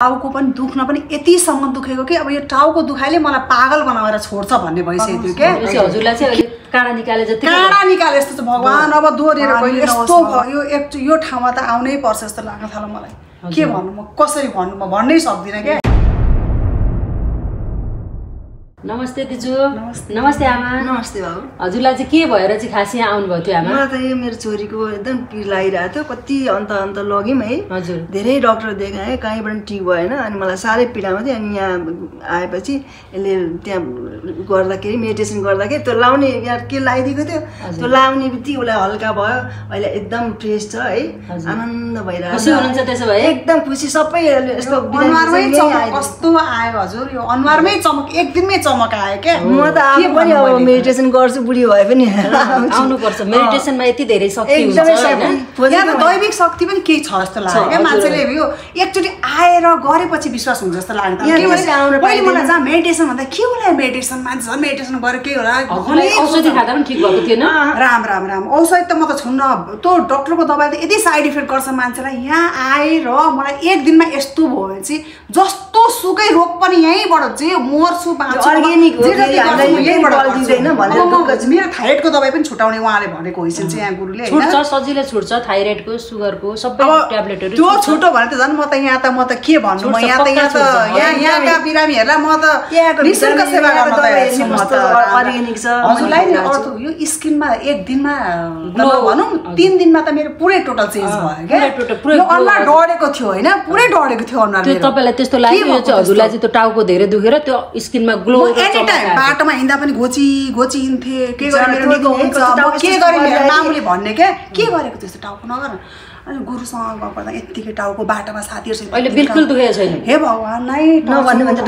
टाउको पनि दुख्न पनि यतिसम्म दुखेको कि अब यो टाउको दुखाइले मलाई पागल बनाएर छोड्छ भन्ने भइसक्यो के हजुरलाई चाहिँ अहिले काँडा निकाले जति काँडा निकाले जस्तो चाहिँ भगवान अब दोहोरेर कहिले यस्तो भयो यो ठाउँमा त आउनै पर्छ जस्तो लाग्न थाल्यो मलाई के भन्नु म कसरी भन्नु म भन्नै सक्दिनँ के नमस्ते दिजु नमस्ते आमा नमस्ते बाबु हजुरलाई चाहिँ के भएर चाहिँ खास यहाँ आउनुभयो थियो आमा मलाई त यो मेरो छोरीको एकदम पिर लागिरहेको थियो कति अन्त लग्यौँ है हजुर धेरै डक्टर देखाएँ कहीँबाट ठिक भएन अनि मलाई साह्रै पीडामा थियो अनि यहाँ आएपछि यसले त्यहाँ गर्दाखेरि मेडिटेसन गर्दाखेरि त्यो लाउने यहाँ के लगाइदिएको थियो त्यो लाउने बित्तिकै उसलाई हल्का भयो अहिले एकदम फ्रेस छ है आनन्द भइरहेको खुसी हुनुहुन्छ त्यसो भए एकदम खुसी सबै यस्तो अनुहारमै चमक कस्तो आयो हजुर यो अनुहारमै चमक एक दिनमै चमक आयो के म त आफू पनि अब मेडिटेसन गर्छु बुढी भए पनि आउनुपर्छ मेडिटेसनमा यति धेरै शक्ति हुन्छ यहाँ त दैविक शक्ति पनि केही छ जस्तो लाग्यो क्या मान्छेले यो एकचोटि आएर गरेपछि विश्वास हुन्छ जस्तो लाग्यो पहिले मलाई जहाँ मेडिटेसन भन्दा के होला मेडिटेसन मान्छे मेडिटेसन गरेर के होला औषधि खाँदा पनि ठिक भएको थिएन राम औषधि त म त छुन्न त्यो डक्टरको दबाई त यति साइड इफेक्ट गर्छ मान्छेलाई यहाँ आएर मलाई एक दिनमा यस्तो भयो भने चाहिँ जस्तो सुकै रोग पनि यहीँबाट चाहिँ मर्छु बाँच्छु मेरो थाइरोइडको दबाई पनि छुटाउने उहाँले भनेको होइन चाहिँ यहाँ गुरुले छुट्छ सजिलै छुट्छ थाइरोइडको सुगरको सबै ट्याब्लेटहरु त्यो छुटो भने त झन् म त के भन्नु म यहाँ त यहाँका बिरामीहरूलाई म त निशुल्क सेवा गर्न तयार छु म त अर्ग्यानिक छ हजुरलाई नि अर्थो यो स्किनमा एक दिनमा भनौँ 3 दिनमा त मेरो पुरै टोटल चेन्ज भयो क्या यो अनुहार डढेको थियो होइन पुरै डढेको थियो अनुहार त्यो तपाईलाई त्यस्तो लाग्यो यो चाहिँ हजुरलाई चाहिँ त्यो टाउको धेरै दुखेर त्यो स्किनमा ग्लो एनी टाइम बाटोमा हिँड्दा पनि घोची हिँड्थे के गरे मेरो निको हुन्छ के गरे मेरो मामुले भन्ने के गरेको त्यस्तो टाउको नगर अनि गुरुसँग गफ गर्दा यतिकै टाउको बाटोमा साथीहरुसँग अहिले बिल्कुल दुखेको छैन हे भगवान नै नभन्नु भन्छ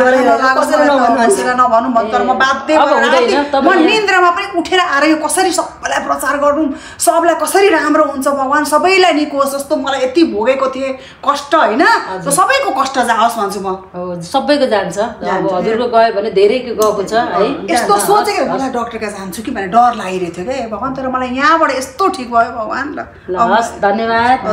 नभन्नु तर म बाध्य म निन्द्रामा पनि उठेर आएर यो कसरी सबैलाई प्रचार गर्नु सबलाई कसरी राम्रो हुन्छ भगवान सबैलाई निको होस् जस्तो मलाई यति भोगेको थिए कष्ट होइन सबैको कष्ट जाओस् भन्छु म सबैको जान्छ अब हजुरको गयो भने धेरैको गएको छ है यस्तो सोचेको मलाई डाक्टरका जान्छु कि भने डर लागिरहेको थियो के भगवान तर मलाई यहाँबाट यस्तो ठिक भयो भगवान ल हस् धन्यवाद